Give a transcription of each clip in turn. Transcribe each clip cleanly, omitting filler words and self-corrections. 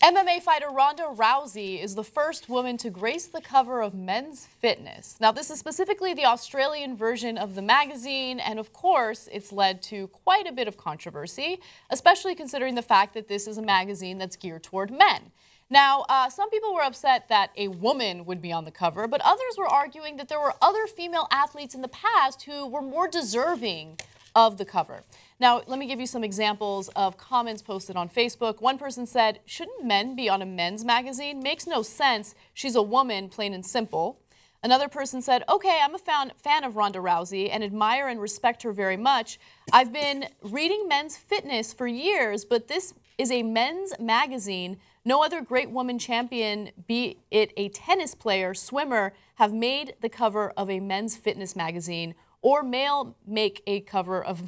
MMA fighter Ronda Rousey is the first woman to grace the cover of Men's Fitness. Now, this is specifically the Australian version of the magazine, and of course, it's led to quite a bit of controversy, especially considering the fact that this is a magazine that's geared toward men. Now, some people were upset that a woman would be on the cover, but others were arguing that there were other female athletes in the past who were more deserving of the cover. Now, let me give you some examples of comments posted on Facebook. One person said, "Shouldn't men be on a men's magazine? Makes no sense. She's a woman, plain and simple." Another person said, "Okay, I'm a fan of Ronda Rousey and admire and respect her very much. I've been reading Men's Fitness for years, but this is a men's magazine. No other great woman champion, be it a tennis player, swimmer, have made the cover of a men's fitness magazine, or male make a cover of..."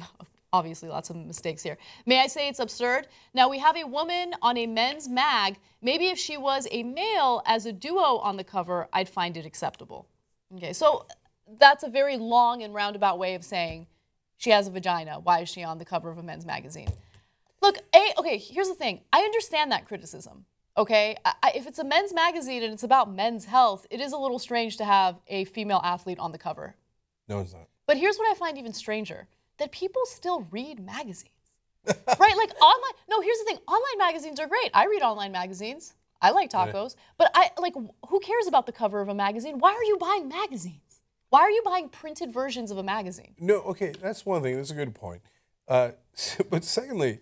Obviously, lots of mistakes here. "May I say it's absurd? Now, we have a woman on a men's mag. Maybe if she was a male as a duo on the cover, I'd find it acceptable." Okay, so that's a very long and roundabout way of saying she has a vagina. Why is she on the cover of a men's magazine? Look, okay, here's the thing. I understand that criticism, okay? If it's a men's magazine and it's about men's health, it is a little strange to have a female athlete on the cover. No, it's not. But here's what I find even stranger. That people still read magazines, right? Like online, no, here's the thing. Online magazines are great. I read online magazines. I like tacos. But who cares about the cover of a magazine? Why are you buying magazines? Why are you buying printed versions of a magazine? No, okay, that's one thing. That's a good point. But secondly,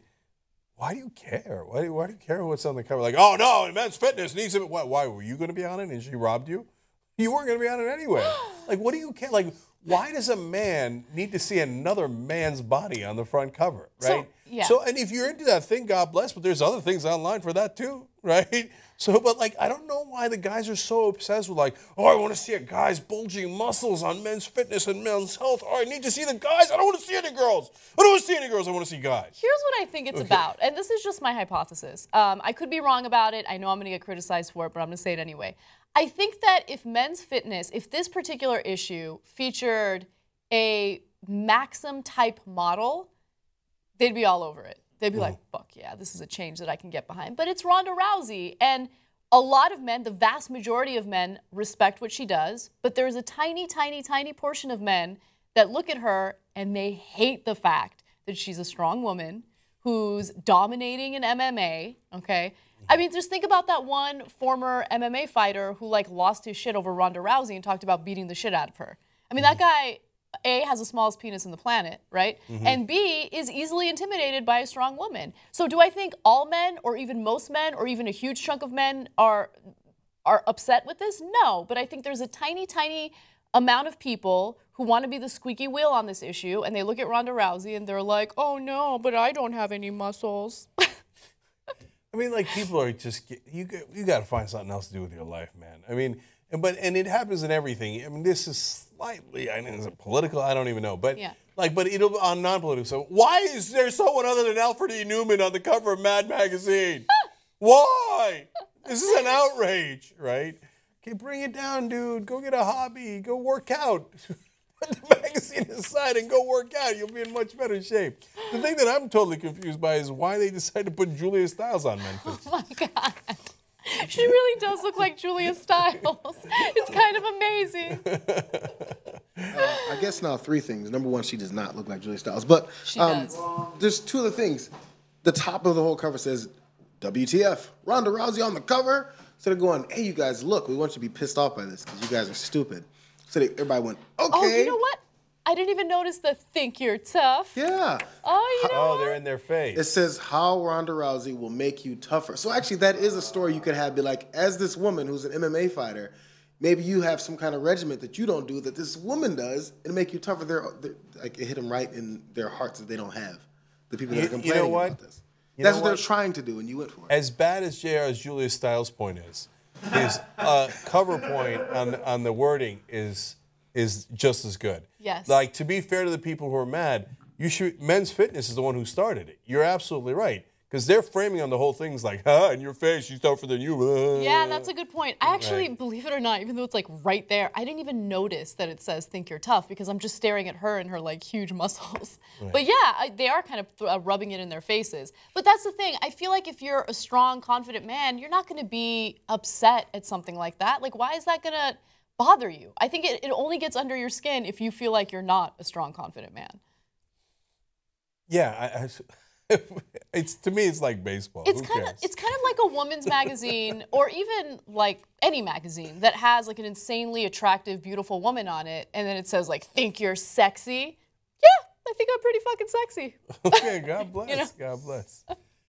why do you care? Why do you care what's on the cover? Like, oh no, Men's Fitness needs to be, why were you going to be on it and she robbed you? You weren't going to be on it anyway. Like, what do you care? Like, why does a man need to see another man's body on the front cover, right? So, and if you're into that thing, God bless, but there's other things online for that too, right? So, but like, I don't know why the guys are so obsessed with like, oh, I want to see a guy's bulging muscles on Men's Fitness and Men's Health. Oh, I need to see the guys. I don't want to see any girls. I don't want to see any girls. I want to see guys. Here's what I think it's about, and this is just my hypothesis. I could be wrong about it. I know I'm going to get criticized for it, but I'm going to say it anyway. I think that if Men's Fitness, if this particular issue featured a Maxim-type model, they'd be all over it. They'd be like, fuck yeah, this is a change that I can get behind. But it's Ronda Rousey, and a lot of men, the vast majority of men, respect what she does, but there's a tiny, tiny, tiny portion of men that look at her and they hate the fact that she's a strong woman who's dominating in MMA, okay? I mean, just think about that one former MMA fighter who like lost his shit over Ronda Rousey and talked about beating the shit out of her. I mean, that guy, A, has the smallest penis in the planet, right? And B, is easily intimidated by a strong woman. So do I think all men, or even most men, or even a huge chunk of men are upset with this? No, but I think there's a tiny, tiny amount of people who want to be the squeaky wheel on this issue, and they look at Ronda Rousey and they're like, oh no, but I don't have any muscles. I mean, like, people are just, you got to find something else to do with your life, man. I mean, and it happens in everything. I mean, this is slightly, I mean, is it political? I don't even know. But, like, but it'll on non-political. So why is there someone other than Alfred E. Newman on the cover of Mad Magazine? Why? This is an outrage, right? Okay, bring it down, dude. Go get a hobby. Go work out. Put the magazine aside and go work out. You'll be in much better shape. The thing that I'm totally confused by is why they decided to put Julia Stiles on Memphis. Oh my God. She really does look like Julia Stiles. It's kind of amazing. I guess now three things. Number one, she does not look like Julia Stiles. But she does. There's two other things. The top of the whole cover says, WTF, Ronda Rousey on the cover. So they're going, hey, you guys, look, we want you to be pissed off by this because you guys are stupid. So everybody went, okay. Oh, you know what? I didn't even notice the think you're tough. Yeah. Oh, you know what? They're in their face. It says how Ronda Rousey will make you tougher. So actually that is a story you could have, be like, as this woman who's an MMA fighter, maybe you have some kind of regiment that you don't do that this woman does and make you tougher. Like, it hit them right in their hearts that they don't have. The people that are complaining about this. That's what they're trying to do, and you went for it. As bad as JR's Julia Stiles' point is, his cover point on the wording is just as good. Yes. Like, to be fair to the people who are mad, Men's Fitness is the one who started it. You're absolutely right. Because they're framing on the whole thing's like, huh, in your face, she's tougher than you. Yeah, that's a good point. I actually, Right. believe it or not, even though it's like right there, I didn't even notice that it says "think you're tough" because I'm just staring at her and her like huge muscles. Right. But yeah, they are kind of rubbing it in their faces. But that's the thing. I feel like if you're a strong, confident man, you're not going to be upset at something like that. Like, why is that going to bother you? I think it only gets under your skin if you feel like you're not a strong, confident man. Yeah, it's to me, it's like baseball. It's Who kind cares? of like a woman's magazine or even like any magazine that has like an insanely attractive, beautiful woman on it, and then it says like "think you're sexy." Yeah, I think I'm pretty fucking sexy. Okay, God bless. You know? God bless.